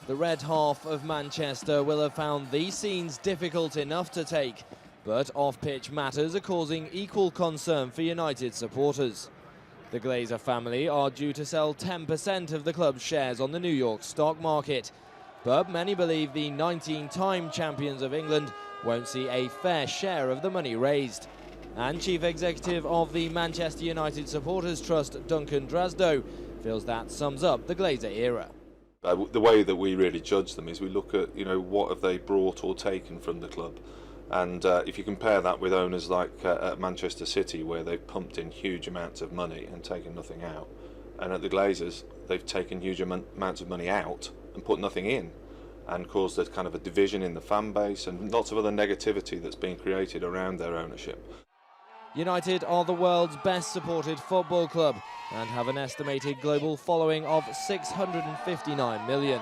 The red half of Manchester will have found these scenes difficult enough to take, but off-pitch matters are causing equal concern for United supporters. The Glazer family are due to sell 10% of the club's shares on the New York stock market, but many believe the 19-time champions of England won't see a fair share of the money raised. And Chief Executive of the Manchester United Supporters Trust, Duncan Drasdo, feels that sums up the Glazer era. The way that we really judge them is we look at, what have they brought or taken from the club. And if you compare that with owners like at Manchester City, where they've pumped in huge amounts of money and taken nothing out, and at the Glazers, they've taken huge amounts of money out and put nothing in, and caused a kind of a division in the fan base and lots of other negativity that's been created around their ownership. United are the world's best supported football club and have an estimated global following of 659 million.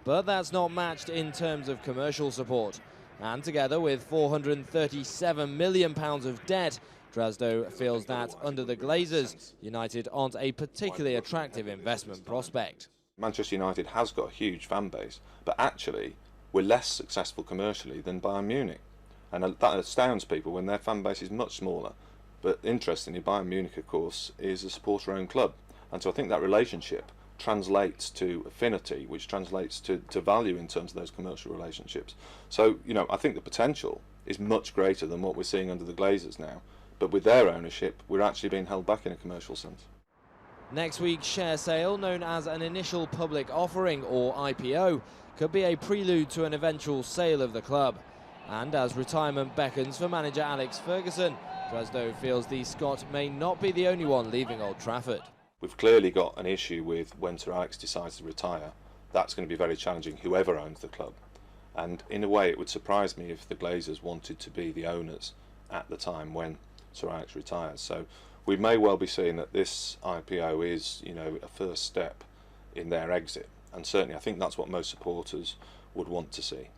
But that's not matched in terms of commercial support. And together with £437 million of debt, Drasdo feels that under the Glazers, United aren't a particularly attractive investment prospect. Manchester United has got a huge fan base, but actually we're less successful commercially than Bayern Munich. And that astounds people when their fan base is much smaller. But interestingly, Bayern Munich, of course, is a supporter-owned club. And so I think that relationship translates to affinity, which translates to value in terms of those commercial relationships. So, I think the potential is much greater than what we're seeing under the Glazers now. But with their ownership, we're actually being held back in a commercial sense. Next week's share sale, known as an initial public offering or IPO, could be a prelude to an eventual sale of the club. And as retirement beckons for manager Alex Ferguson, Drasdo feels the Scot may not be the only one leaving Old Trafford. We've clearly got an issue with when Sir Alex decides to retire. That's going to be very challenging, whoever owns the club. And in a way, it would surprise me if the Glazers wanted to be the owners at the time when Sir Alex retires. So we may well be seeing that this IPO is, a first step in their exit. And certainly I think that's what most supporters would want to see.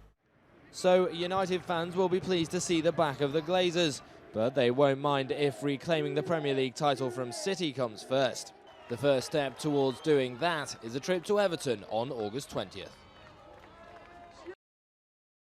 So United fans will be pleased to see the back of the Glazers, but they won't mind if reclaiming the Premier League title from City comes first. The first step towards doing that is a trip to Everton on August 20th.